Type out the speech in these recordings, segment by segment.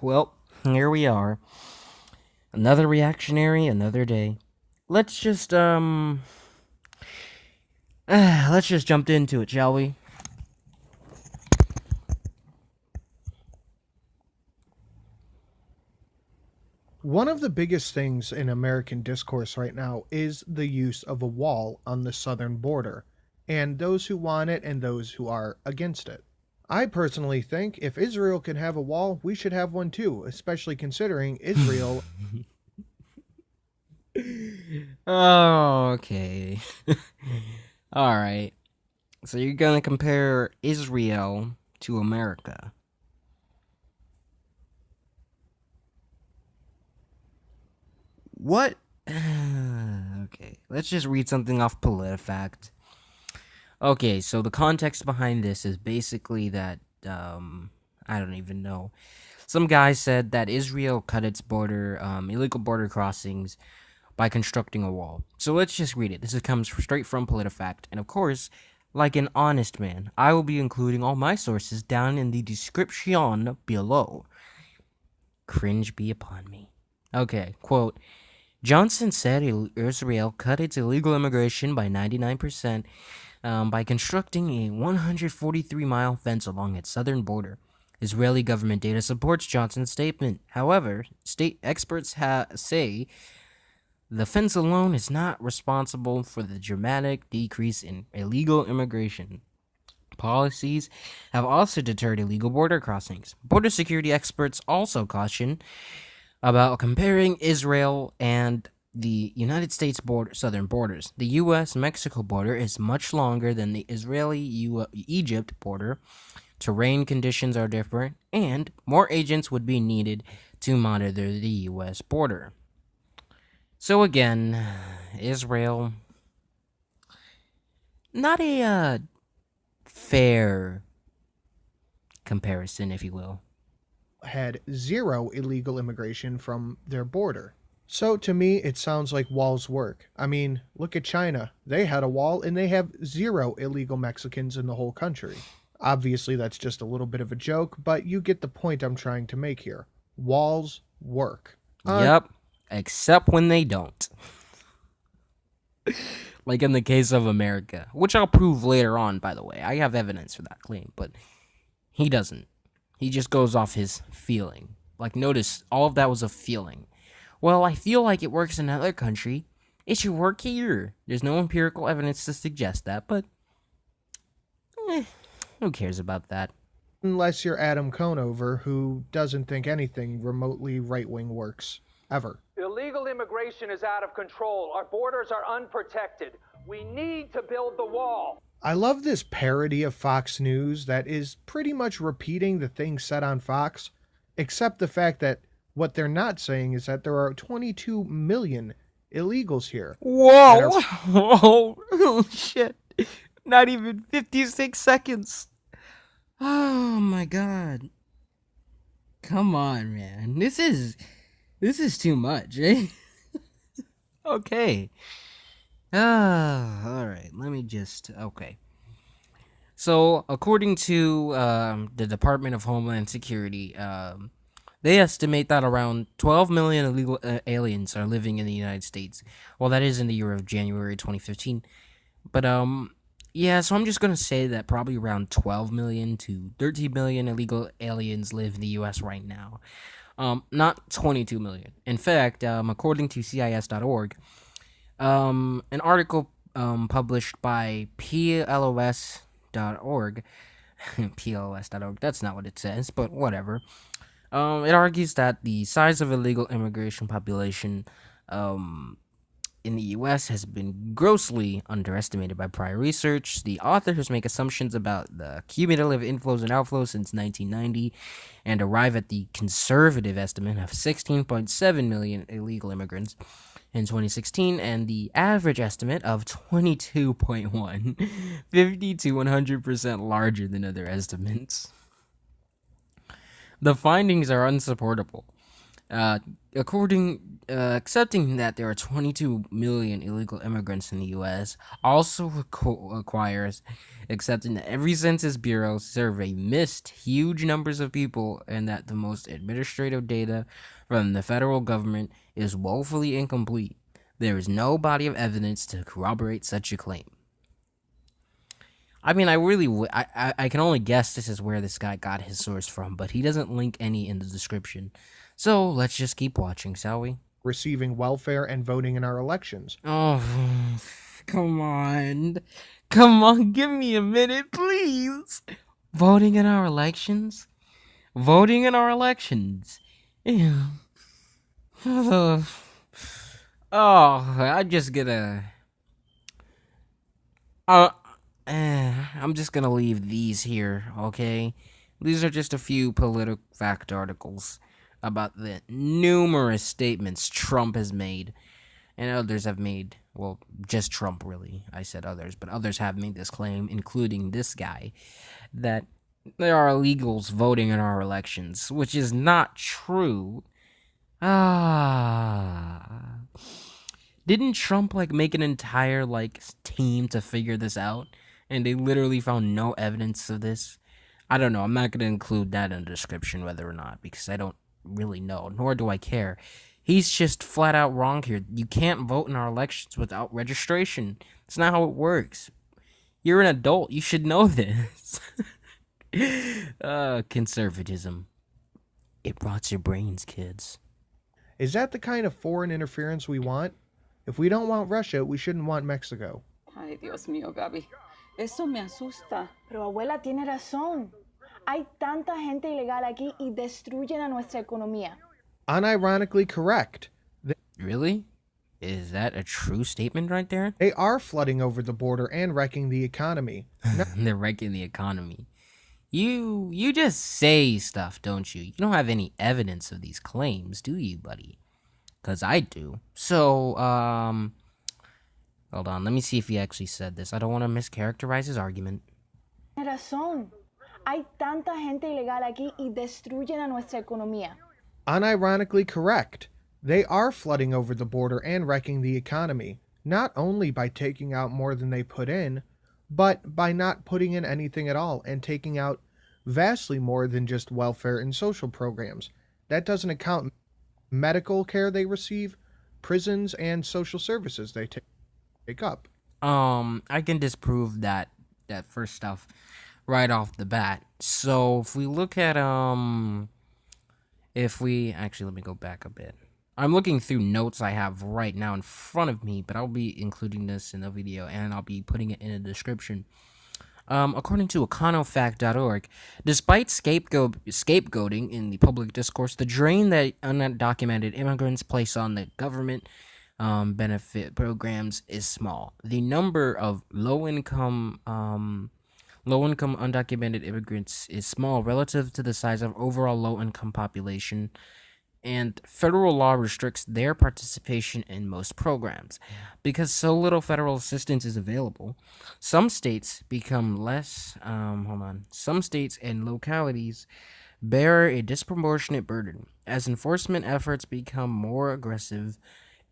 Well, here we are. Another reactionary, another day. Let's just let's just jump into it, shall we? One of the biggest things in American discourse right now is the use of a wall on the southern border, and those who want it and those who are against it. I personally think if Israel can have a wall, we should have one too, especially considering Israel. Oh, okay. All right. So you're gonna compare Israel to America. What? Okay, let's just read something off PolitiFact. Okay, so the context behind this is basically that I don't even know. Some guy said that Israel cut its illegal border crossings by constructing a wall. So let's just read it. Comes straight from PolitiFact, and of course, like an honest man, I will be including all my sources down in the description below. Cringe be upon me. Okay, quote. Johnson said Israel cut its illegal immigration by 99% by constructing a 143-mile fence along its southern border. Israeli government data supports Johnson's statement. However, state experts say the fence alone is not responsible for the dramatic decrease in illegal immigration. Policies have also deterred illegal border crossings. Border security experts also caution about comparing Israel and the United States southern borders. The U.S.-Mexico border is much longer than the Israeli-Egypt border. Terrain conditions are different, and more agents would be needed to monitor the U.S. border. So again, Israel, not a fair comparison, if you will. Had zero illegal immigration from their border. So to me, it sounds like walls work. I mean, look at China. They had a wall and they have zero illegal Mexicans in the whole country. Obviously, that's just a little bit of a joke, but you get the point I'm trying to make here. Walls work. Yep, except when they don't. Like in the case of America, which I'll prove later on, by the way. I have evidence for that claim, but he doesn't. He just goes off his feeling. Like, notice, all of that was a feeling. Well, I feel like it works in another country. It should work here. There's no empirical evidence to suggest that, but who cares about that? Unless you're Adam Conover, who doesn't think anything remotely right wing works. Ever. Illegal immigration is out of control. Our borders are unprotected. We need to build the wall. I love this parody of Fox News that is pretty much repeating the things said on Fox, except the fact that what they're not saying is that there are 22 million illegals here. Whoa! Oh, shit. Not even 56 seconds. Oh my god. Come on, man. This is too much, eh? Okay. Alright, let me just... Okay. So, according to the Department of Homeland Security, they estimate that around 12 million illegal aliens are living in the United States. Well, that is in the year of January 2015. But, yeah, so I'm just going to say that probably around 12 million to 13 million illegal aliens live in the U.S. right now. Not 22 million. In fact, according to CIS.org, an article published by PLOS.org, PLOS.org, that's not what it says, but whatever. It argues that the size of illegal immigration population in the U.S. has been grossly underestimated by prior research. The authors make assumptions about the cumulative inflows and outflows since 1990 and arrive at the conservative estimate of 16.7 million illegal immigrants in 2016 and the average estimate of 22.1, 50 to 100% larger than other estimates. The findings are unsupportable. Uh, accepting that there are 22 million illegal immigrants in the U.S. also requires accepting that every Census Bureau survey missed huge numbers of people and that the most administrative data from the federal government is woefully incomplete. There is no body of evidence to corroborate such a claim. I mean, I can only guess this is where this guy got his source from, but he doesn't link any in the description. So let's just keep watching, shall we? Receiving welfare and voting in our elections. Oh, come on. Come on, give me a minute, please. Voting in our elections? Voting in our elections. Ew. Oh, I'm just gonna. Uh, I'm just gonna leave these here, okay? These are just a few PolitiFact articles about the numerous statements Trump has made and others have made. Well, just Trump, really. I said others, but others have made this claim, including this guy, that there are illegals voting in our elections, which is not true. Ah. Didn't Trump make an entire team to figure this out? And they literally found no evidence of this. I don't know. I'm not going to include that in the description whether or not because I don't really know, nor do I care. He's just flat out wrong here. You can't vote in our elections without registration. That's not how it works. You're an adult. You should know this. Conservatism. It rots your brains, kids. Is that the kind of foreign interference we want? If we don't want Russia, we shouldn't want Mexico. Ay, Dios mío, Gaby. Eso me asusta. Pero abuela tiene razón. Hay tanta gente ilegal aquí y destruyen a nuestra economía. Unironically correct. Really? Is that a true statement right there? They are flooding over the border and wrecking the economy. They're wrecking the economy. You just say stuff, don't you? You don't have any evidence of these claims, do you, buddy? Because I do. So, hold on. Let me see if he actually said this. I don't want to mischaracterize his argument. Tiene razón. Hay tanta gente ilegal aquí y destruyen a nuestra economía. Unironically correct. They are flooding over the border and wrecking the economy, not only by taking out more than they put in, but by not putting in anything at all and taking out vastly more than just welfare and social programs. That doesn't account medical care they receive, prisons, and social services they take up. I can disprove that first stuff right off the bat. So if we look at let me go back a bit. I'm looking through notes I have right now in front of me, but I'll be including this in the video and I'll be putting it in the description. According to econofact.org, despite scapegoating in the public discourse, the drain that undocumented immigrants place on the government benefit programs is small. The number of low-income undocumented immigrants is small relative to the size of overall low-income population, and federal law restricts their participation in most programs. Because so little federal assistance is available, some states Some states and localities bear a disproportionate burden. As enforcement efforts become more aggressive,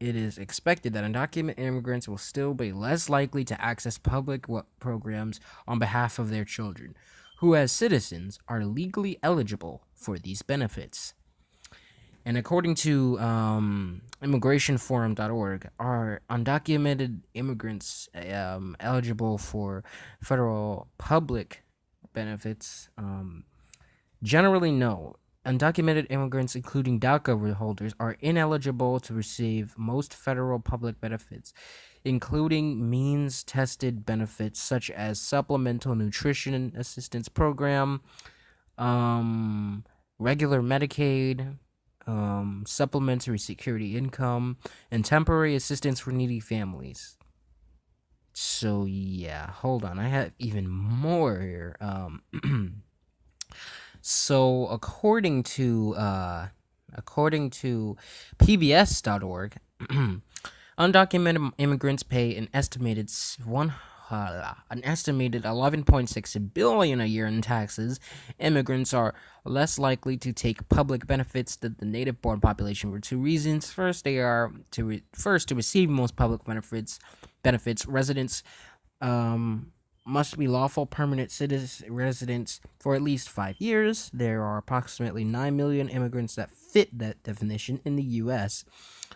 it is expected that undocumented immigrants will still be less likely to access public programs on behalf of their children, who as citizens are legally eligible for these benefits. And according to immigrationforum.org, are undocumented immigrants eligible for federal public benefits? Generally, no. Undocumented immigrants, including DACA holders, are ineligible to receive most federal public benefits, including means-tested benefits such as Supplemental Nutrition Assistance Program, regular Medicaid, supplementary security income, and temporary assistance for needy families. So yeah, hold on, I have even more here. So according to PBS.org, undocumented immigrants pay an estimated an estimated 11.6 billion a year in taxes, immigrants are less likely to take public benefits than the native-born population for two reasons. First, to receive most public benefits, residents must be lawful permanent residents for at least 5 years. There are approximately 9 million immigrants that fit that definition in the U.S.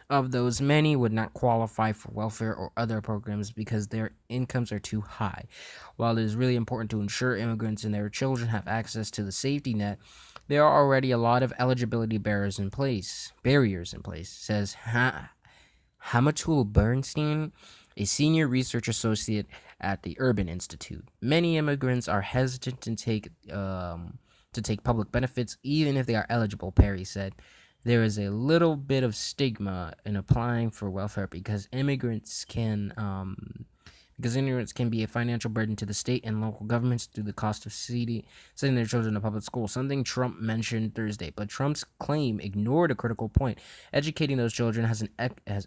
Of those, many would not qualify for welfare or other programs because their incomes are too high. While it is really important to ensure immigrants and their children have access to the safety net, there are already a lot of eligibility barriers in place, says Hamatul Bernstein, a senior research associate at the Urban Institute. Many immigrants are hesitant to take public benefits, even if they are eligible, Perry said. There is a little bit of stigma in applying for welfare because immigrants can be a financial burden to the state and local governments through the cost of sending their children to public school, something Trump mentioned Thursday. But Trump's claim ignored a critical point. Educating those children has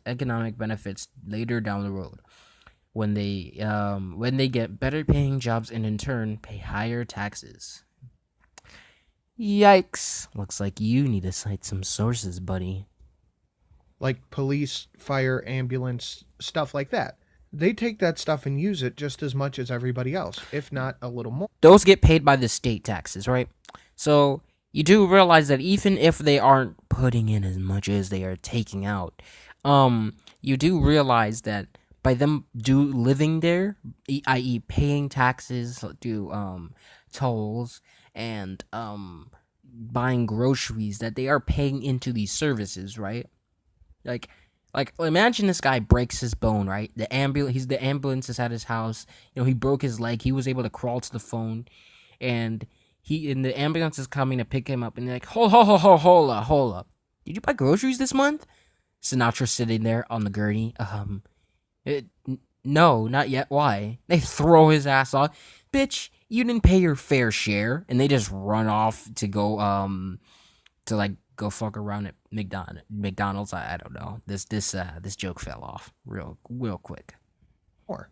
economic benefits later down the road when they get better paying jobs and in turn pay higher taxes. Yikes. Looks like you need to cite some sources, buddy. Like police, fire, ambulance, stuff like that. They take that stuff and use it just as much as everybody else, if not a little more. Those get paid by the state taxes, right? So you do realize that even if they aren't putting in as much as they are taking out, you do realize that by them living there, i.e. paying taxes, tolls, and buying groceries, that they are paying into these services, right? Like imagine this guy breaks his bone, right? The ambulance is at his house. He broke his leg. He was able to crawl to the phone, and the ambulance is coming to pick him up, and they're like, hold up. Did you buy groceries this month? Sinatra sitting there on the gurney. No, not yet. Why? They throw his ass off. Bitch, you didn't pay your fair share, and they just run off to go go fuck around at McDonald's. I don't know. This joke fell off real quick. More.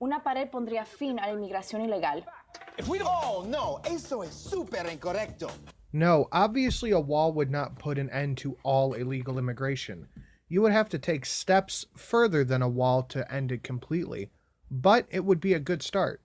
Una pared pondría fin a la inmigración ilegal. Oh, no, eso es súper incorrecto. No, obviously a wall would not put an end to all illegal immigration. You would have to take steps further than a wall to end it completely, but it would be a good start.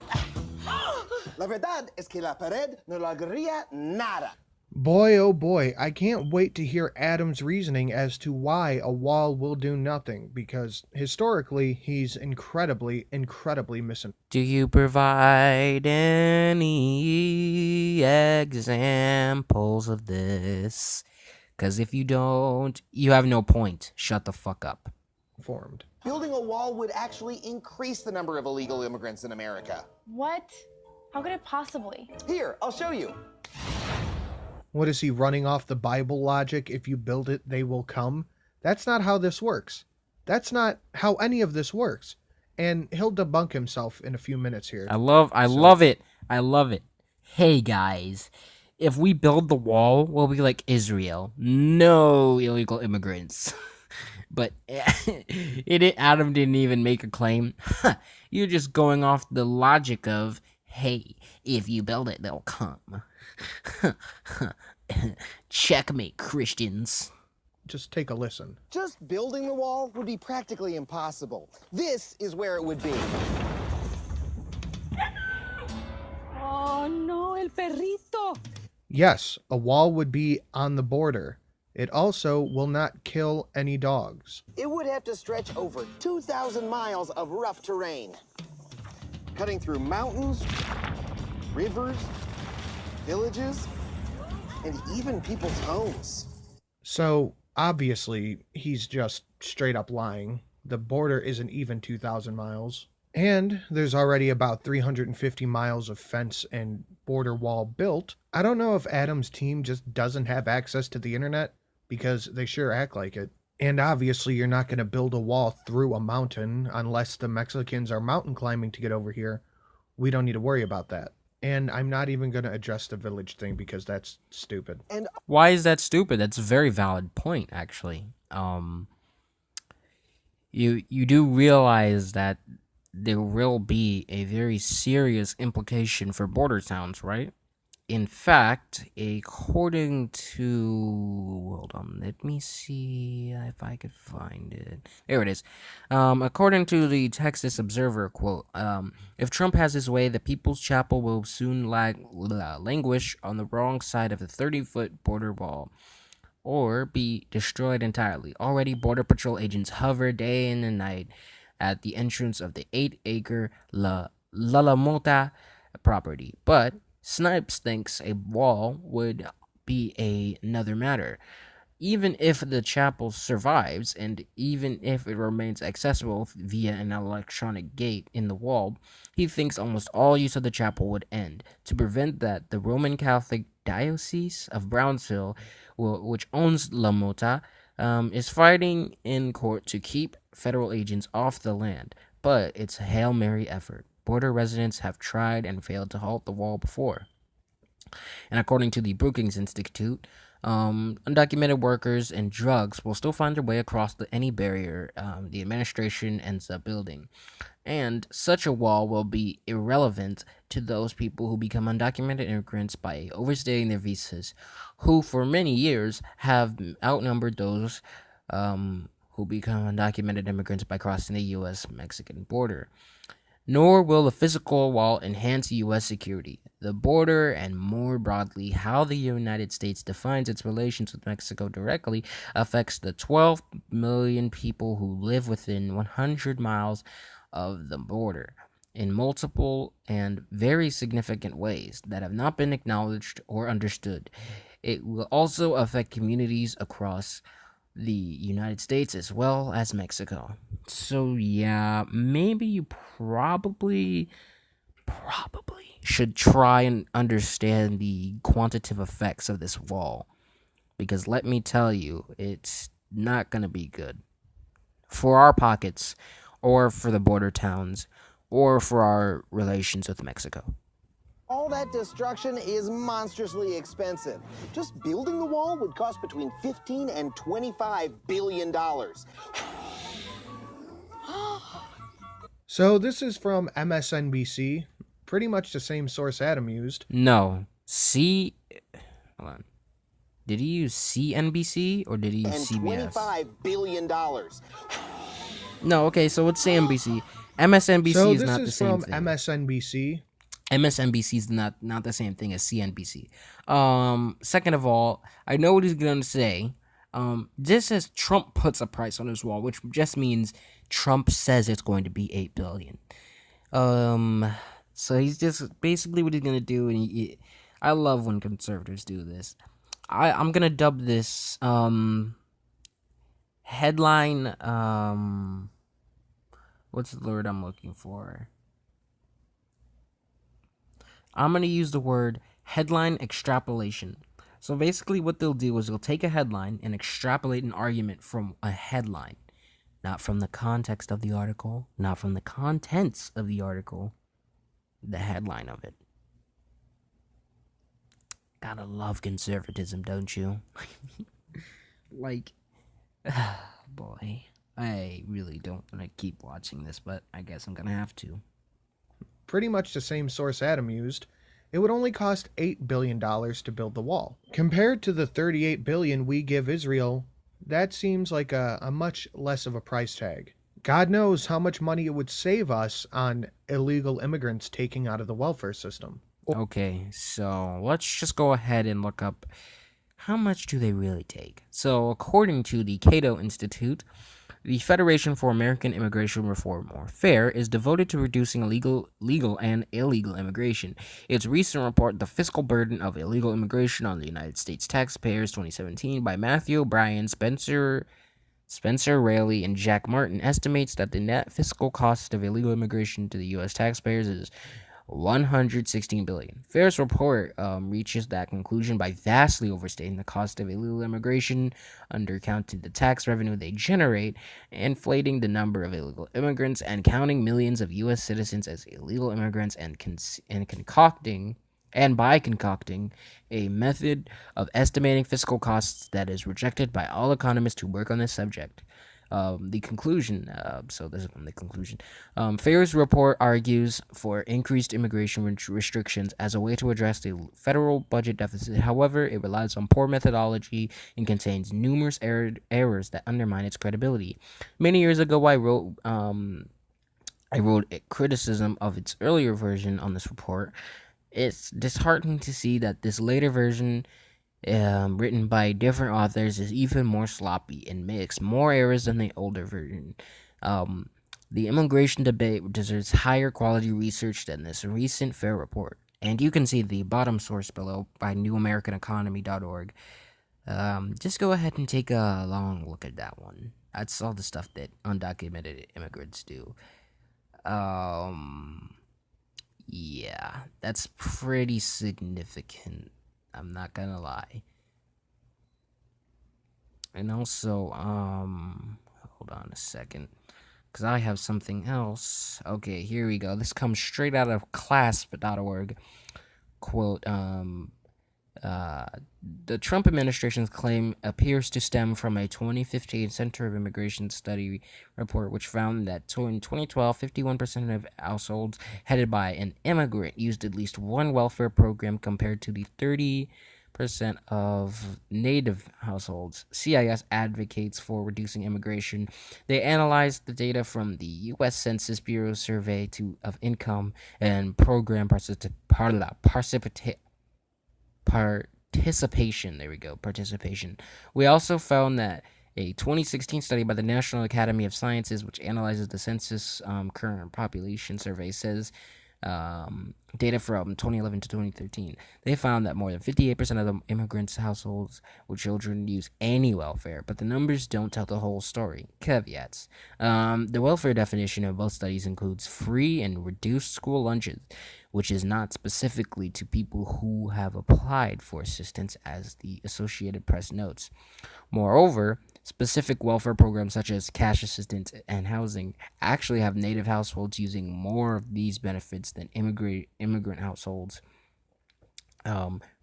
La verdad es que la pared no lograría nada. Boy, oh boy, I can't wait to hear Adam's reasoning as to why a wall will do nothing, because historically, he's incredibly misinformed. Do you provide any examples of this? Because if you don't, you have no point. Shut the fuck up. Building a wall would actually increase the number of illegal immigrants in America. What? How could it possibly? Here, I'll show you. What is he running off the Bible logic? If you build it, they will come. That's not how this works. That's not how any of this works. And he'll debunk himself in a few minutes here. I love it. I love it. Hey guys, if we build the wall, we'll be like Israel. No illegal immigrants. But Adam didn't even make a claim. You're just going off the logic of, hey, if you build it, they'll come. Checkmate, Christians. Just take a listen. Just building the wall would be practically impossible. This is where it would be. Oh, no, el perrito. Yes, a wall would be on the border. It also will not kill any dogs. It would have to stretch over 2,000 miles of rough terrain, cutting through mountains, rivers, villages, and even people's homes. So, obviously, he's just straight up lying. The border isn't even 2,000 miles. And there's already about 350 miles of fence and border wall built. I don't know if Adam's team just doesn't have access to the internet, because they sure act like it. And obviously, you're not going to build a wall through a mountain unless the Mexicans are mountain climbing to get over here. We don't need to worry about that. And I'm not even going to address the village thing because that's stupid. And Why is that stupid? That's a very valid point, actually. You do realize that there will be a very serious implication for border towns, right? In fact, according to, hold on, let me see if I could find it. There it is. According to the Texas Observer quote, if Trump has his way, the People's Chapel will soon languish on the wrong side of the 30-foot border wall or be destroyed entirely. Already, Border Patrol agents hover day and night at the entrance of the 8-acre La Mota property. But Snipes thinks a wall would be another matter. Even if the chapel survives, and even if it remains accessible via an electronic gate in the wall, he thinks almost all use of the chapel would end. To prevent that, the Roman Catholic Diocese of Brownsville, which owns La Mota, is fighting in court to keep federal agents off the land. But it's a Hail Mary effort. Border residents have tried and failed to halt the wall before. And according to the Brookings Institute, undocumented workers and drugs will still find their way across any barrier the administration ends up building. And such a wall will be irrelevant to those people who become undocumented immigrants by overstaying their visas, who for many years have outnumbered those who become undocumented immigrants by crossing the U.S.-Mexican border. Nor will the physical wall enhance U.S. security, the border, and more broadly, how the United States defines its relations with Mexico directly affects the 12 million people who live within 100 miles of the border in multiple and very significant ways that have not been acknowledged or understood. It will also affect communities across the United States as well as Mexico. So yeah, maybe you probably should try and understand the quantitative effects of this wall, because let me tell you, it's not going to be good for our pockets or for the border towns or for our relations with Mexico. All that destruction is monstrously expensive. Just building the wall would cost between $15 and $25 billion. So this is from MSNBC, pretty much the same source Adam used. No, hold on. Did he use CNBC or did he use And CBS? $25 billion. No, okay, so let's say NBC. MSNBC So is this not the is same from thing. MSNBC. MSNBC is not the same thing as CNBC. Second of all, I know what he's gonna say. This says Trump puts a price on his wall, which just means Trump says it's going to be $8 billion. So he's just basically what he's gonna do, and I love when conservatives do this. I'm gonna dub this headline. What's the word I'm looking for? I'm going to use the word headline extrapolation. So basically what they'll do is they'll take a headline and extrapolate an argument from a headline, not from the context of the article, not from the contents of the article, the headline of it. Gotta love conservatism, don't you? Like, boy, I really don't want to keep watching this, but I guess I'm gonna have to. Pretty much the same source Adam used. It would only cost $8 billion to build the wall. Compared to the $38 billion we give Israel, that seems like a much less of a price tag. God knows how much money it would save us on illegal immigrants taking out of the welfare system. Okay, so let's just go ahead and look up how much do they really take. So according to the Cato Institute, the Federation for American Immigration Reform, or FAIR, is devoted to reducing legal and illegal immigration. Its recent report, The Fiscal Burden of Illegal Immigration on the United States Taxpayers 2017, by Matthew O'Brien, Spencer Raley, and Jack Martin, estimates that the net fiscal cost of illegal immigration to the U.S. taxpayers is $116 billion. FAIR's report reaches that conclusion by vastly overstating the cost of illegal immigration, undercounting the tax revenue they generate, inflating the number of illegal immigrants, and counting millions of U.S. citizens as illegal immigrants, and concocting a method of estimating fiscal costs that is rejected by all economists who work on this subject. The conclusion. So this is the conclusion. Fair's report argues for increased immigration restrictions as a way to address the federal budget deficit. However, it relies on poor methodology and contains numerous errors that undermine its credibility. Many years ago, I wrote a criticism of its earlier version on this report. It's disheartening to see that this later version, written by different authors, is even more sloppy and makes more errors than the older version. The immigration debate deserves higher quality research than this recent FAIR report. And you can see the bottom source below by newamericaneconomy.org. Just go ahead and take a long look at that one. That's all the stuff that undocumented immigrants do. Yeah, that's pretty significant. I'm not gonna lie. And also, hold on a second, because I have something else. Okay, here we go. This comes straight out of clasp.org. Quote, the Trump administration's claim appears to stem from a 2015 Center of Immigration Study report, which found that in 2012, 51% of households headed by an immigrant used at least one welfare program compared to the 30% of native households. CIS advocates for reducing immigration. They analyzed the data from the U.S. Census Bureau survey of income and program participation. There we go. Participation. We also found that a 2016 study by the National Academy of Sciences, which analyzes the census current population survey, says data from 2011 to 2013. They found that more than 58% of the immigrants' households with children use any welfare, but the numbers don't tell the whole story. Caveats. The welfare definition of both studies includes free and reduced school lunches, which is not specifically to people who have applied for assistance, as the Associated Press notes. Moreover, specific welfare programs such as cash assistance and housing actually have native households using more of these benefits than immigrant households,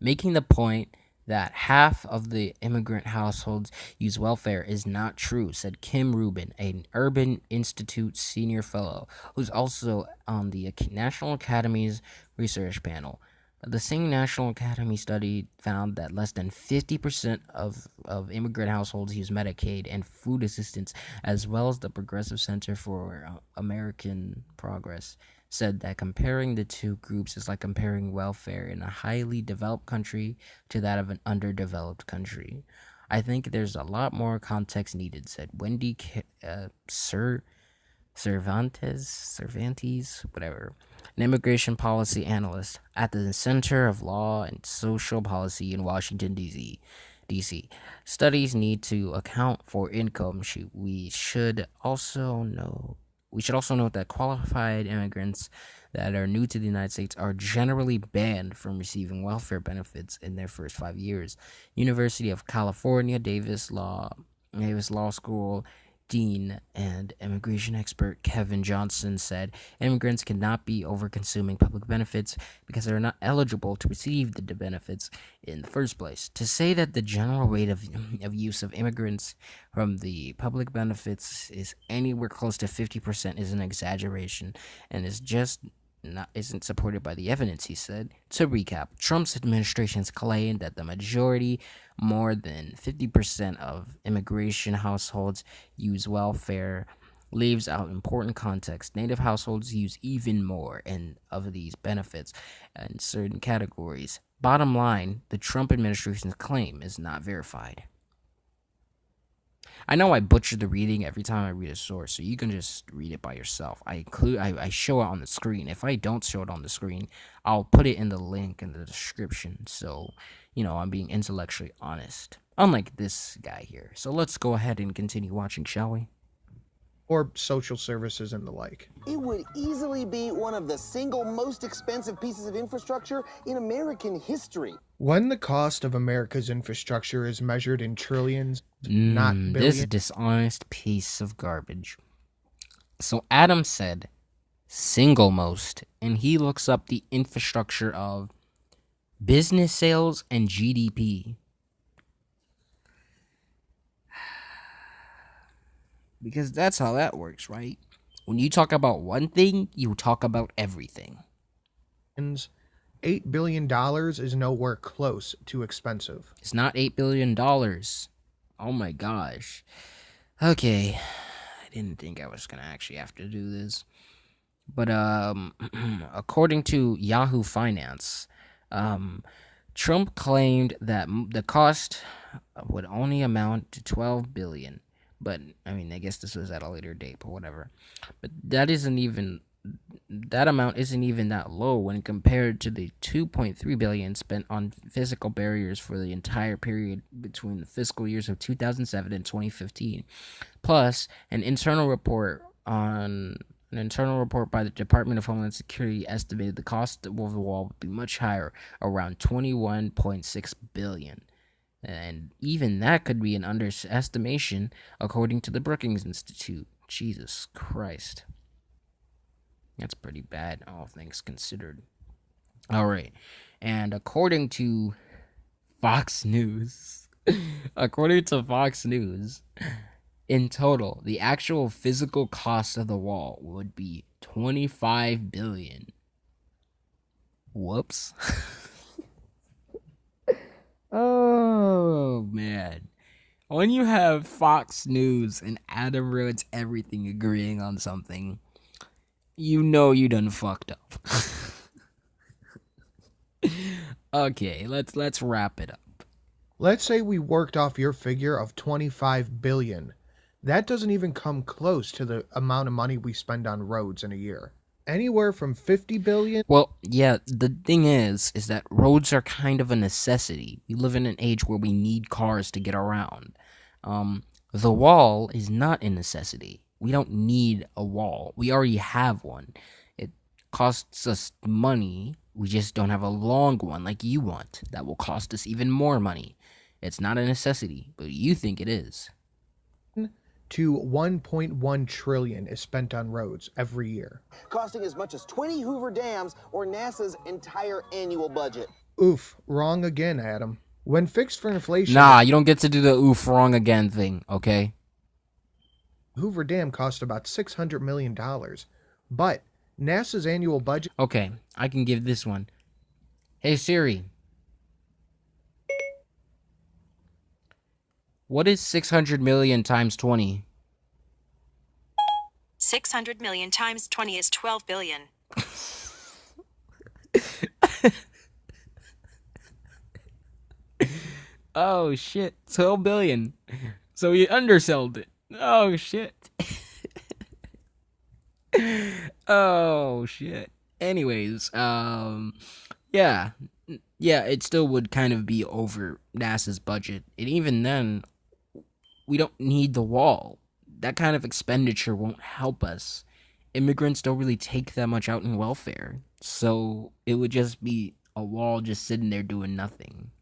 making the point that half of the immigrant households use welfare is not true, said Kim Rubin, an Urban Institute senior fellow who's also on the National Academy's research panel. The same National Academy study found that less than 50% of immigrant households use Medicaid and food assistance, as well as the Progressive Center for American Progress said that comparing the two groups is like comparing welfare in a highly developed country to that of an underdeveloped country. I think there's a lot more context needed, said Wendy Cervantes, whatever, an immigration policy analyst at the Center of Law and Social Policy in Washington, D.C. Studies need to account for income. We should also note that qualified immigrants that are new to the United States are generally banned from receiving welfare benefits in their first 5 years. University of California, Davis Law School dean and immigration expert Kevin Johnson said immigrants cannot be over-consuming public benefits because they are not eligible to receive the benefits in the first place. To say that the general rate of use of immigrants from the public benefits is anywhere close to 50% is an exaggeration and isn't supported by the evidence, he said. To recap, Trump's administration's claim that the majority, more than 50% of immigration households use welfare, leaves out important context. Native households use even more of these benefits in certain categories. Bottom line, the Trump administration's claim is not verified. I know I butcher the reading every time I read a source, so you can just read it by yourself. I show it on the screen. If I don't show it on the screen, I'll put it in the link in the description. So, I'm being intellectually honest. Unlike this guy here. So let's go ahead and continue watching, shall we? Or social services and the like. It would easily be one of the single most expensive pieces of infrastructure in American history. When the cost of America's infrastructure is measured in trillions, not billions. This dishonest piece of garbage. So Adam said single most, and he looks up the infrastructure of business sales and GDP. Because that's how that works, right? When you talk about one thing, you talk about everything. $8 billion is nowhere close to expensive. It's not $8 billion. Oh my gosh. Okay. I didn't think I was gonna actually have to do this. But according to Yahoo Finance, Trump claimed that the cost would only amount to 12 billion. But I mean, I guess this was at a later date, but whatever. But that amount isn't even that low when compared to the 2.3 billion spent on physical barriers for the entire period between the fiscal years of 2007 and 2015. Plus, an internal report by the Department of Homeland Security estimated the cost of the wall would be much higher, around 21.6 billion. And even that could be an underestimation, according to the Brookings Institute. Jesus Christ. That's pretty bad, all things considered. All right. And according to Fox News, in total, the actual physical cost of the wall would be 25 billion. Whoops. Oh, man. When you have Fox News and Adam Ruins Everything agreeing on something, you know you done fucked up. Okay, let's wrap it up. Let's say we worked off your figure of 25 billion. That doesn't even come close to the amount of money we spend on roads in a year. Anywhere from 50 billion. Well, yeah, the thing is that roads are kind of a necessity. We live in an age where we need cars to get around. The wall is not a necessity. We don't need a wall. We already have one. It costs us money. We just don't have a long one like you want. That will cost us even more money. It's not a necessity, but you think it is. To 1.1 trillion is spent on roads every year. Costing as much as 20 Hoover dams or NASA's entire annual budget. Oof, wrong again, Adam. When fixed for inflation... Nah, you don't get to do the oof wrong again thing, okay? Hoover Dam cost about $600 million. But NASA's annual budget... Okay, I can give this one. Hey Siri. What is 600 million times 20? 600 million times 20 is 12 billion. Oh shit, 12 billion. So you undersold it. Oh shit. Oh shit. Anyways, yeah, it still would kind of be over NASA's budget. And even then, we don't need the wall. That kind of expenditure won't help us. Immigrants don't really take that much out in welfare. So it would just be a wall just sitting there doing nothing.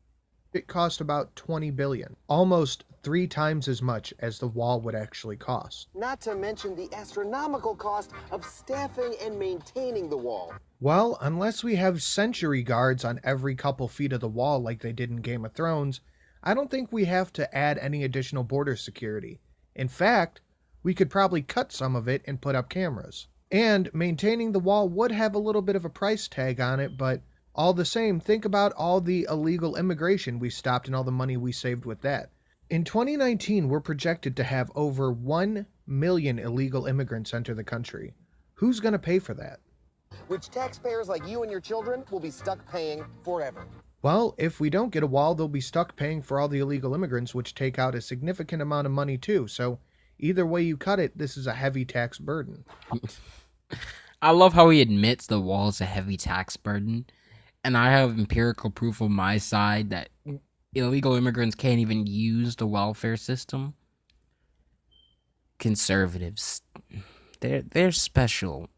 It cost about 20 billion, almost 3 times as much as the wall would actually cost. Not to mention the astronomical cost of staffing and maintaining the wall. Well, unless we have sentry guards on every couple feet of the wall like they did in Game of Thrones, I don't think we have to add any additional border security. In fact, we could probably cut some of it and put up cameras. And maintaining the wall would have a little bit of a price tag on it, but all the same, think about all the illegal immigration we stopped and all the money we saved with that. In 2019, we're projected to have over 1 million illegal immigrants enter the country. Who's going to pay for that? Which taxpayers like you and your children will be stuck paying forever. Well, if we don't get a wall, they'll be stuck paying for all the illegal immigrants, which take out a significant amount of money too. So either way you cut it, this is a heavy tax burden. I love how he admits the wall is a heavy tax burden. And I have empirical proof on my side that illegal immigrants can't even use the welfare system. Conservatives, they're special.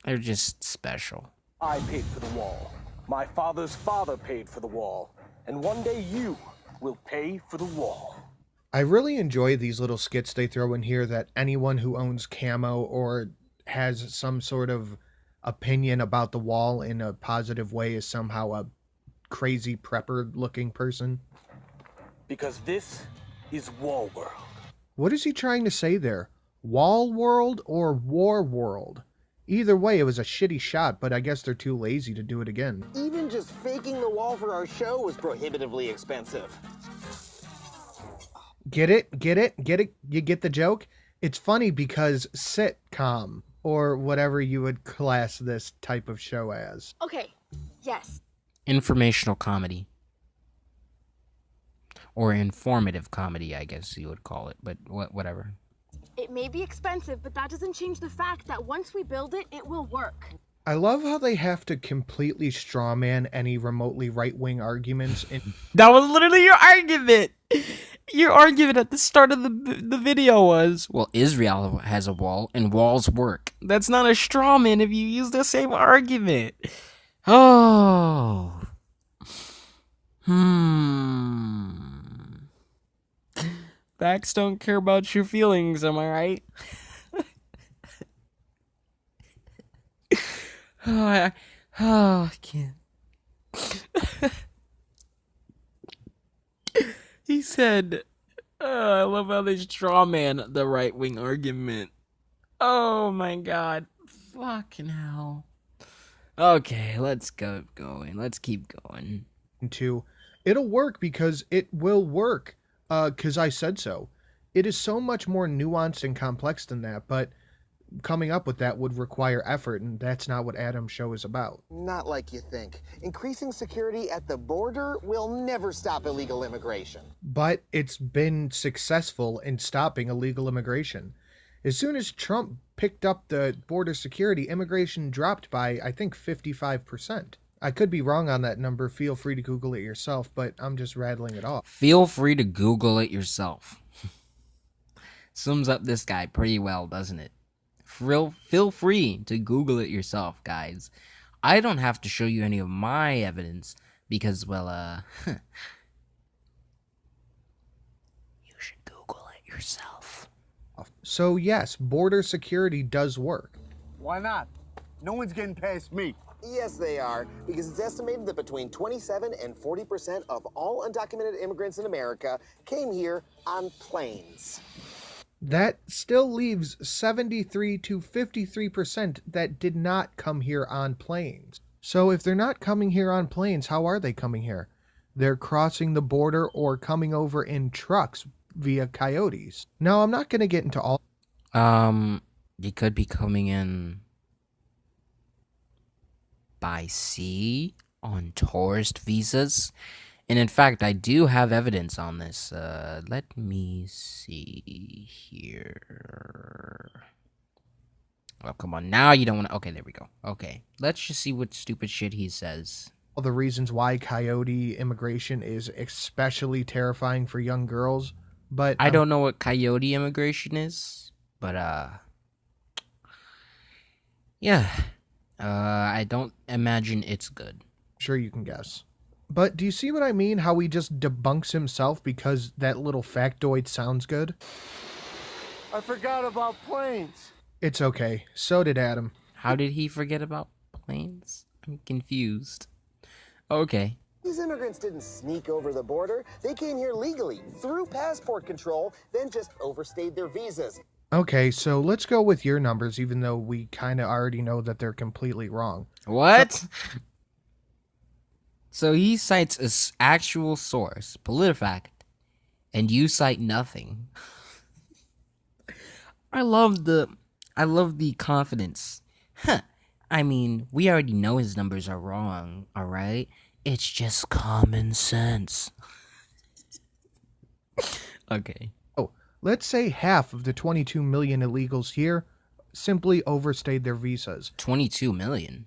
They're just special. I paid for the wall. My father's father paid for the wall. And one day you will pay for the wall. I really enjoy these little skits they throw in here that anyone who owns camo or has some sort of opinion about the wall in a positive way is somehow a crazy prepper looking person. Because this is Wall World. What is he trying to say there? Wall World or War World. Either way, it was a shitty shot, but I guess they're too lazy to do it again. Even just faking the wall for our show was prohibitively expensive. Get it? Get it? Get it? You get the joke? It's funny because sitcom, or whatever you would class this type of show as. Okay, yes. Informational comedy. Or informative comedy, I guess you would call it, but whatever. It may be expensive, but that doesn't change the fact that once we build it, it will work. I love how they have to completely strawman any remotely right-wing arguments. That was literally your argument! Your argument at the start of the video was, well, Israel has a wall, and walls work. That's not a straw man if you use the same argument. Oh. Facts don't care about your feelings, am I right? I can't. He said, I love how they straw man the right wing argument. Oh my god. Fucking hell. Okay, let's go going. Let's keep going. It'll work because it will work. Because I said so. It is so much more nuanced and complex than that, but coming up with that would require effort, and that's not what Adam's show is about. Not like you think. Increasing security at the border will never stop illegal immigration. But it's been successful in stopping illegal immigration. As soon as Trump picked up the border security, immigration dropped by, I think, 55%. I could be wrong on that number. Feel free to Google it yourself, but I'm just rattling it off. Feel free to Google it yourself. Sums up this guy pretty well, doesn't it? Feel free to Google it yourself, guys. I don't have to show you any of my evidence because, well, you should Google it yourself. So yes, border security does work. Why not? No one's getting past me. Yes, they are, because it's estimated that between 27 and 40% of all undocumented immigrants in America came here on planes. That still leaves 73 to 53% that did not come here on planes. So if they're not coming here on planes, how are they coming here? They're crossing the border or coming over in trucks via coyotes. Now, I'm not going to get into all... They could be coming in by sea on tourist visas. And in fact, I do have evidence on this. Let me see here. Oh, come on. Now you don't want to... Okay, there we go. Okay. Let's just see what stupid shit he says. All the reasons why coyote immigration is especially terrifying for young girls. But I don't know what coyote immigration is. But, yeah. I don't imagine it's good. Sure you can guess. But do you see what I mean? How he just debunks himself because that little factoid sounds good? I forgot about planes. It's okay. So did Adam. How did he forget about planes? I'm confused. Okay. These immigrants didn't sneak over the border. They came here legally, through passport control, then just overstayed their visas. Okay, so let's go with your numbers, even though we kind of already know that they're completely wrong. What? So he cites an actual source, PolitiFact, and you cite nothing. I love the confidence. Huh. I mean, we already know his numbers are wrong, alright? It's just common sense. Okay. Let's say half of the 22 million illegals here simply overstayed their visas. 22 million?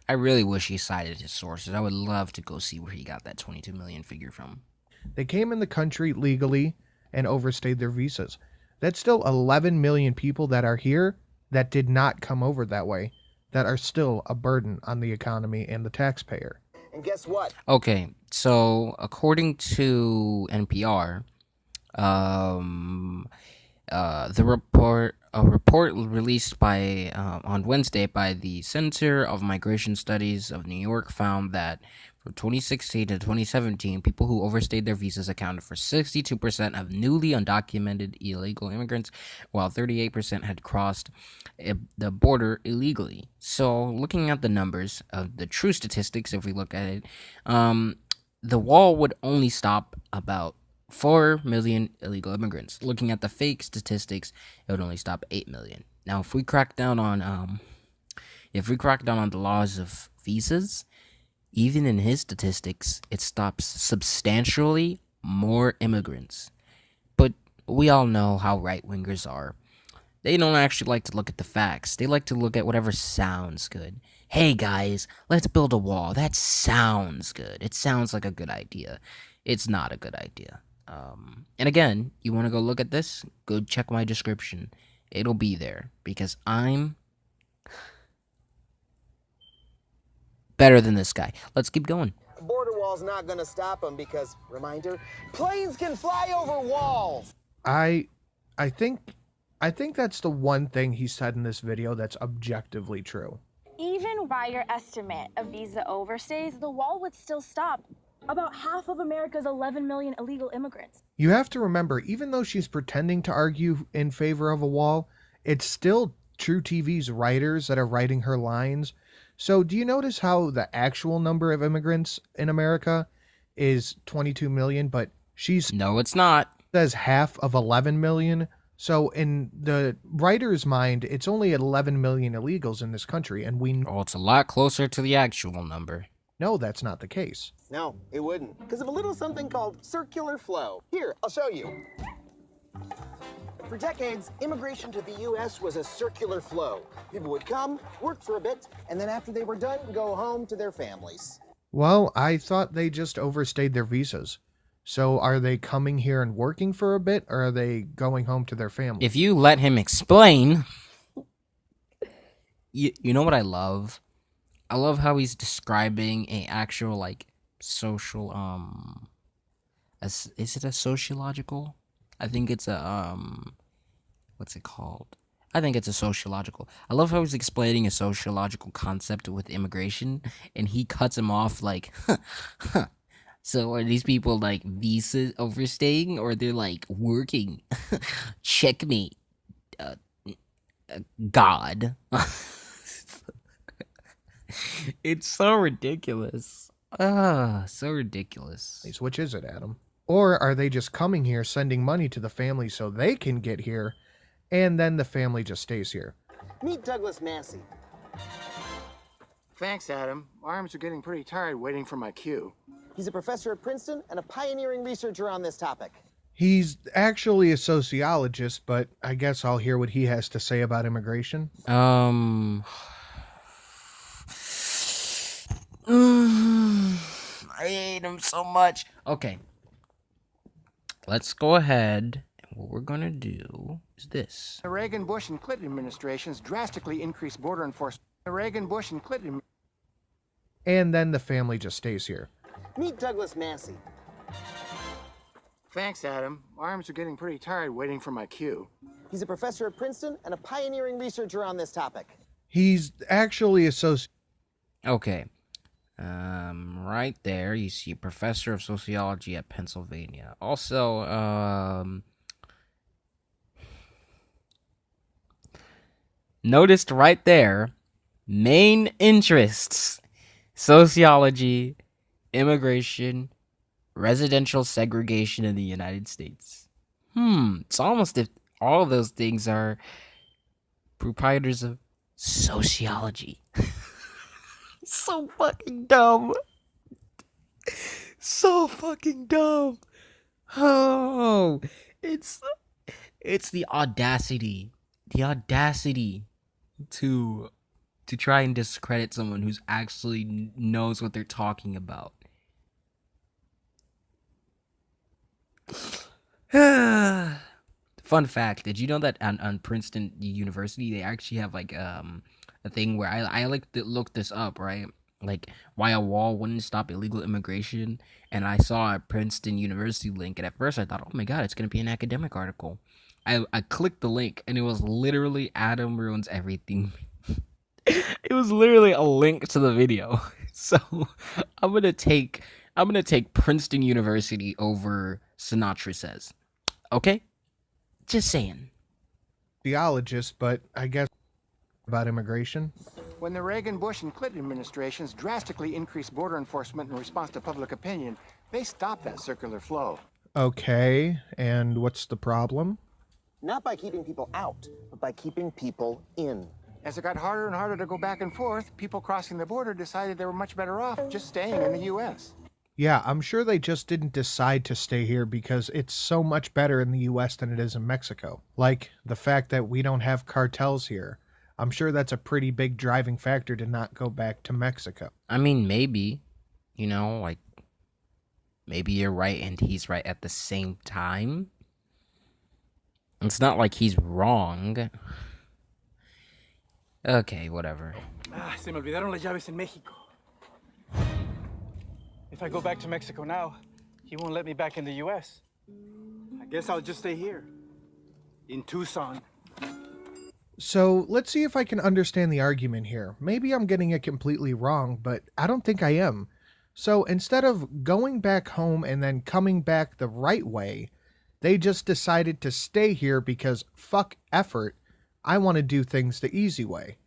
I really wish he cited his sources. I would love to go see where he got that 22 million figure from. They came in the country legally and overstayed their visas. That's still 11 million people that are here that did not come over that way, that are still a burden on the economy and the taxpayer. And guess what? Okay, so according to NPR, a report released by on Wednesday by the Center of Migration Studies of New York found that From 2016 to 2017, people who overstayed their visas accounted for 62% of newly undocumented illegal immigrants, while 38% had crossed the border illegally. So, looking at the numbers of the true statistics, if we look at it, the wall would only stop about 4 million illegal immigrants. Looking at the fake statistics, it would only stop 8 million. Now, if we crack down on the laws of visas, even in his statistics, it stops substantially more immigrants. But we all know how right-wingers are. They don't actually like to look at the facts. They like to look at whatever sounds good. Hey guys, let's build a wall. That sounds good. It sounds like a good idea. It's not a good idea. And again, you want to go look at this? Go check my description. It'll be there because I'm better than this guy. Let's keep going. The border wall's not gonna stop them because, reminder, planes can fly over walls. I think that's the one thing he said in this video that's objectively true. Even by your estimate of visa overstays, the wall would still stop about half of America's 11 million illegal immigrants. You have to remember, even though she's pretending to argue in favor of a wall, it's still True TV's writers that are writing her lines. So do you notice how the actual number of immigrants in America is 22 million, but No, it's not. Says half of 11 million? So in the writer's mind, it's only 11 million illegals in this country, and we Oh, it's a lot closer to the actual number. know that's not the case. No, it wouldn't, because of a little something called circular flow. Here, I'll show you. For decades, immigration to the U.S. was a circular flow. People would come, work for a bit, and then after they were done, go home to their families. Well, I thought they just overstayed their visas. So are they coming here and working for a bit, or are they going home to their family? If you let him explain, you know what I love? I love how he's describing a actual, like, social, is it a sociological? I think it's a, what's it called? I think it's a sociological. I love how he's explaining a sociological concept with immigration, and he cuts him off like, so are these people, like, visa overstaying, or they're, like, working? Checkmate. God. It's so ridiculous. So ridiculous. Which is it, Adam? Or are they just coming here, sending money to the family so they can get here, and then the family just stays here? Meet Douglas Massey. Thanks, Adam. Arms are getting pretty tired waiting for my cue. He's a professor at Princeton and a pioneering researcher on this topic. He's actually a sociologist, but I guess I'll hear what he has to say about immigration. I hate him so much. Okay. Let's go ahead. And what we're gonna do is this. The Reagan, Bush, and Clinton administrations drastically increased border enforcement. The Reagan, Bush, and Clinton... And then the family just stays here. Meet Douglas Massey. Thanks, Adam. Arms are getting pretty tired waiting for my cue. He's a professor at Princeton and a pioneering researcher on this topic. He's actually a Okay. Right there, you see professor of sociology at Pennsylvania. Also, noticed right there, main interests: sociology, immigration, residential segregation in the United States. It's almost if all of those things are proprietors of sociology. So fucking dumb. So fucking dumb. Oh, it's the audacity. The audacity to try and discredit someone who's actually knows what they're talking about. Fun fact, did you know that on Princeton University they actually have like a thing where I like to look this up, right? Like why a wall wouldn't stop illegal immigration, and I saw a Princeton University link, and at first I thought, oh my god, it's gonna be an academic article. I clicked the link, and it was literally Adam Ruins Everything. It was literally a link to the video. So I'm gonna take Princeton University over Sinatra Says. Okay? Just saying. Theologist, but I guess about immigration. When the Reagan, Bush, and Clinton administrations drastically increased border enforcement in response to public opinion, they stopped that circular flow. Okay, and what's the problem? Not by keeping people out, but by keeping people in. As it got harder and harder to go back and forth, people crossing the border decided they were much better off just staying in the U.S. Yeah, I'm sure they just didn't decide to stay here because it's so much better in the US than it is in Mexico. Like the fact that we don't have cartels here. I'm sure that's a pretty big driving factor to not go back to Mexico. I mean, maybe, like, maybe you're right and he's right at the same time. It's not like he's wrong. Okay, whatever. Se me olvidaron las llaves en México. If I go back to Mexico now, he won't let me back in the U.S. I guess I'll just stay here, in Tucson. So let's see if I can understand the argument here. Maybe I'm getting it completely wrong, but I don't think I am. So instead of going back home and then coming back the right way, they just decided to stay here because fuck effort. I want to do things the easy way.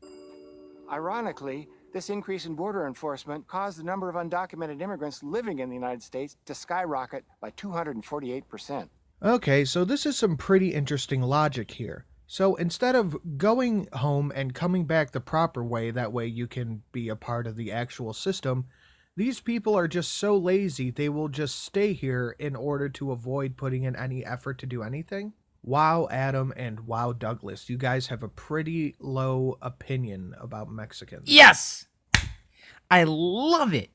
Ironically, this increase in border enforcement caused the number of undocumented immigrants living in the United States to skyrocket by 248%. Okay, so this is some pretty interesting logic here. So instead of going home and coming back the proper way, that way you can be a part of the actual system, these people are just so lazy they will just stay here in order to avoid putting in any effort to do anything? Wow, Adam, and wow, Douglas, you guys have a pretty low opinion about Mexicans. Yes! I love it!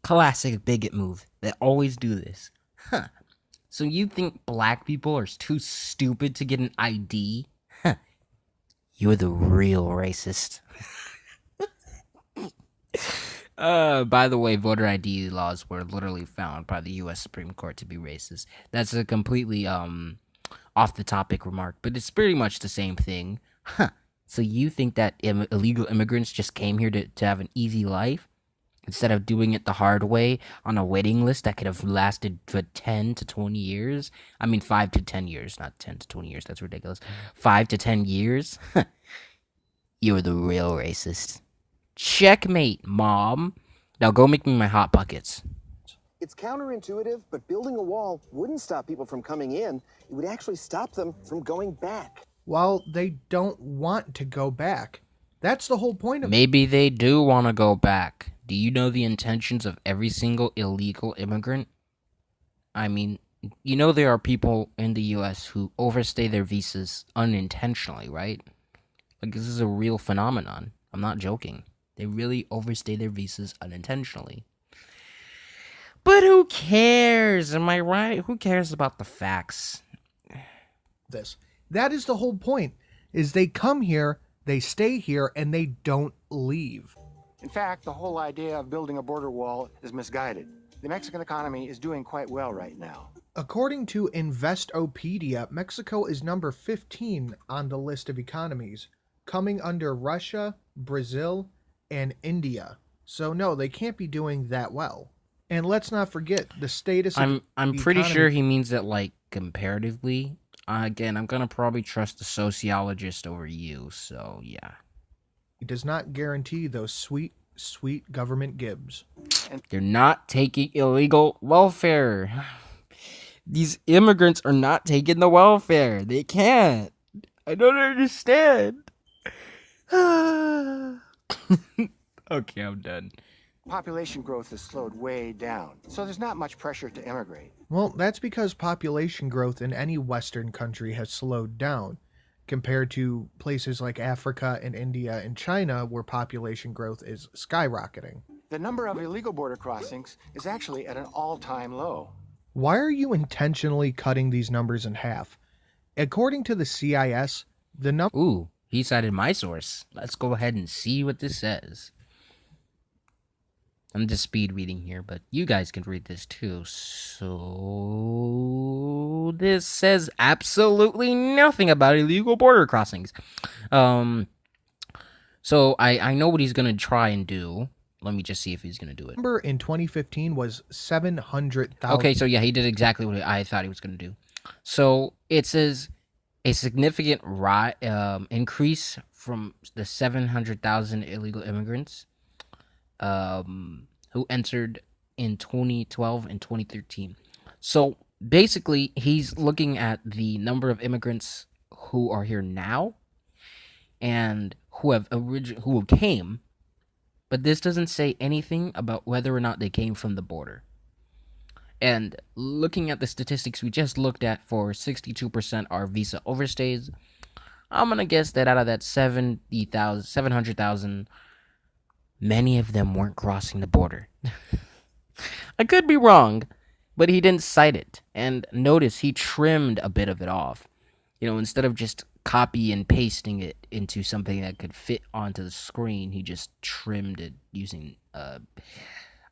Classic bigot move. They always do this. Huh. So you think black people are too stupid to get an ID? Huh. You're the real racist. By the way, voter ID laws were literally found by the U.S. Supreme Court to be racist. That's a completely, off the topic remark, but it's pretty much the same thing. Huh. So you think that illegal immigrants just came here to have an easy life? Instead of doing it the hard way on a waiting list that could have lasted for 10 to 20 years? I mean, 5 to 10 years, not 10 to 20 years. That's ridiculous. 5 to 10 years? You're the real racist. Checkmate, Mom. Now go make me my Hot Buckets. It's counterintuitive, but building a wall wouldn't stop people from coming in. It would actually stop them from going back. Well, they don't want to go back. That's the whole point of it. Maybe they do want to go back. Do you know the intentions of every single illegal immigrant? I mean, you know there are people in the U.S. who overstay their visas unintentionally, right? Like, this is a real phenomenon. I'm not joking. They really overstay their visas unintentionally. But who cares? Am I right? Who cares about the facts? That is the whole point, is they come here, they stay here, and they don't leave. In fact, the whole idea of building a border wall is misguided. The Mexican economy is doing quite well right now. According to Investopedia, Mexico is number 15 on the list of economies, coming under Russia, Brazil, and India. So no, they can't be doing that well. And let's not forget the status of I'm the pretty economy. sure he means that, like, comparatively. Again, I'm gonna probably trust the sociologist over you, so yeah. It does not guarantee those sweet, sweet government gibs. They're not taking illegal welfare. These immigrants are not taking the welfare. They can't. I don't understand. Okay, I'm done. Population growth has slowed way down, so there's not much pressure to immigrate. Well, that's because population growth in any Western country has slowed down, compared to places like Africa and India and China, where population growth is skyrocketing. The number of illegal border crossings is actually at an all-time low. Why are you intentionally cutting these numbers in half? According to the CIS, the number... Ooh, he cited my source. Let's go ahead and see what this says. I'm just speed reading here, but you guys can read this too. So this says absolutely nothing about illegal border crossings. So I know what he's gonna try and do. Let me just see if he's going to do it. Number in 2015 was 700,000. Okay, so yeah, he did exactly what I thought he was going to do. So it says a significant increase from the 700,000 illegal immigrants who entered in 2012 and 2013. So basically, he's looking at the number of immigrants who are here now and who came, but this doesn't say anything about whether or not they came from the border. And looking at the statistics we just looked at, for 62% are visa overstays. I'm gonna guess that out of that 700,000, many of them weren't crossing the border. I could be wrong, but he didn't cite it. And notice he trimmed a bit of it off. You know, instead of just copy and pasting it into something that could fit onto the screen, he just trimmed it using,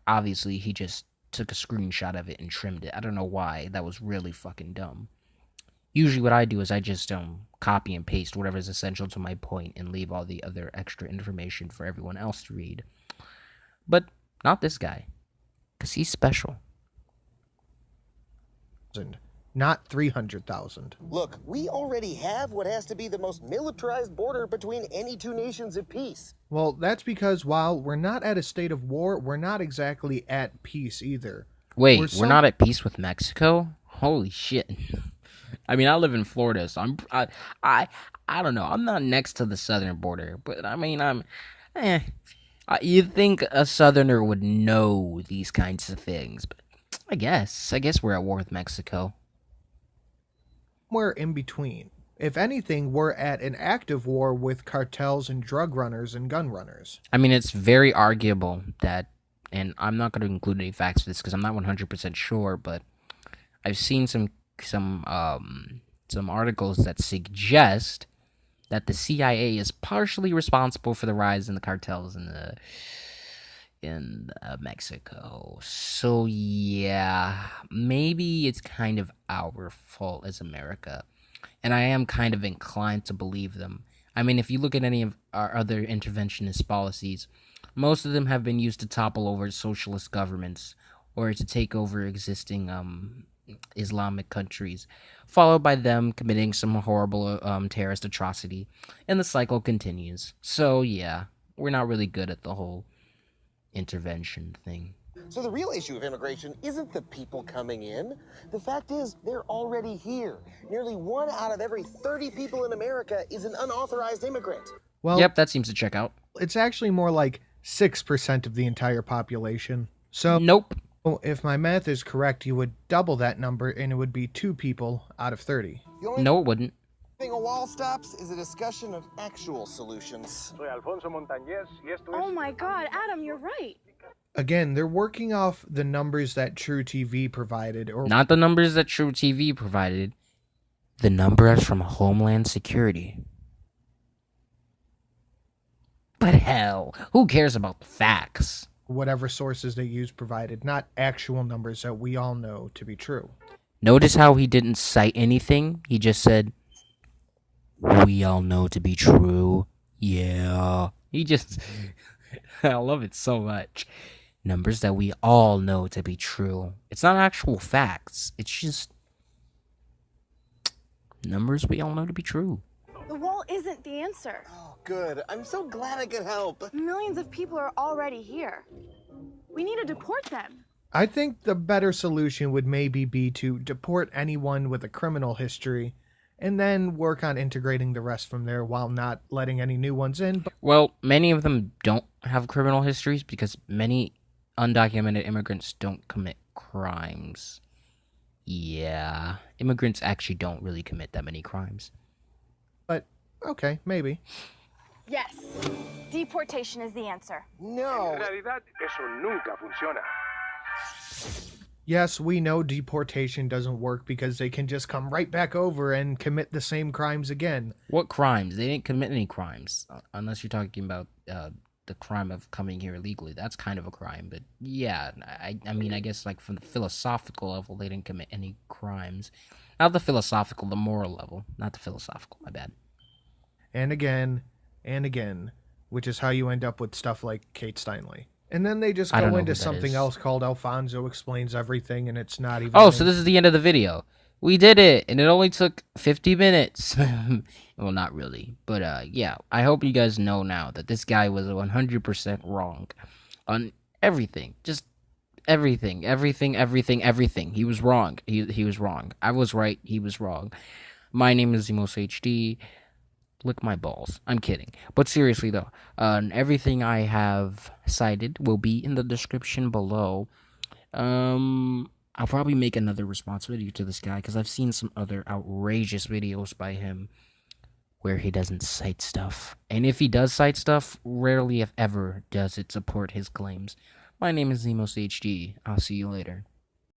obviously he just took a screenshot of it and trimmed it. I don't know why. That was really fucking dumb. Usually what I do is I just copy and paste whatever is essential to my point and leave all the other extra information for everyone else to read. But not this guy, because he's special. Not 300,000. Look, we already have what has to be the most militarized border between any two nations at peace. Well, that's because while we're not at a state of war, we're not exactly at peace either. Wait, we're not at peace with Mexico? Holy shit. I mean, I live in Florida, so I don't know. I'm not next to the southern border, but I mean, you'd think a southerner would know these kinds of things, but I guess we're at war with Mexico. Somewhere in between. If anything, we're at an active war with cartels and drug runners and gun runners. I mean, it's very arguable that, and I'm not going to include any facts for this because I'm not 100% sure, but I've seen some articles that suggest that the CIA is partially responsible for the rise in the cartels in Mexico. So yeah, maybe it's kind of our fault as America, and I am kind of inclined to believe them. I mean, if you look at any of our other interventionist policies, most of them have been used to topple over socialist governments or to take over existing Islamic countries, followed by them committing some horrible terrorist atrocity, and the cycle continues. So yeah, we're not really good at the whole intervention thing. So the real issue of immigration isn't the people coming in. The fact is, they're already here. Nearly 1 out of every 30 people in America is an unauthorized immigrant. Well, yep, that seems to check out. It's actually more like 6% of the entire population. So nope. If my math is correct, you would double that number and it would be 2 people out of 30. No, it wouldn't. A wall stops is a discussion of actual solutions. Oh my god, Adam, you're right. Again, they're working off the numbers that True TV provided, or not the numbers that True TV provided. The numbers from Homeland Security. But hell, who cares about the facts? Whatever sources they use provided, not actual numbers that we all know to be true. Notice how he didn't cite anything. He just said, we all know to be true. Yeah. He just... I love it so much. Numbers that we all know to be true. It's not actual facts. It's just... numbers we all know to be true. The wall isn't the answer. Oh, good. I'm so glad I could help. Millions of people are already here. We need to deport them. I think the better solution would maybe be to deport anyone with a criminal history and then work on integrating the rest from there while not letting any new ones in. Well, many of them don't have criminal histories because many undocumented immigrants don't commit crimes. Yeah, immigrants actually don't really commit that many crimes. But, okay, maybe. Yes, deportation is the answer. No. Yes, we know deportation doesn't work because they can just come right back over and commit the same crimes again. What crimes? They didn't commit any crimes. Unless you're talking about the crime of coming here illegally. That's kind of a crime. But yeah, I mean, I guess like from the philosophical level, they didn't commit any crimes. Not the philosophical, the moral level. Not the philosophical, my bad. And again, which is how you end up with stuff like Kate Steinle. And then they just I don't go know into who that something is. else called Alfonso Explains Everything, and it's not even. Oh, so this is the end of the video. We did it, and it only took 50 minutes. Well, not really, but yeah. I hope you guys know now that this guy was 100% wrong on everything. Just everything. He was wrong. He was wrong. I was right. He was wrong. My name is ZemosHD. Lick my balls. I'm kidding. But seriously though, everything I have cited will be in the description below. I'll probably make another response video to this guy because I've seen some other outrageous videos by him where he doesn't cite stuff. And if he does cite stuff, rarely if ever does it support his claims. My name is ZemosHD. I'll see you later.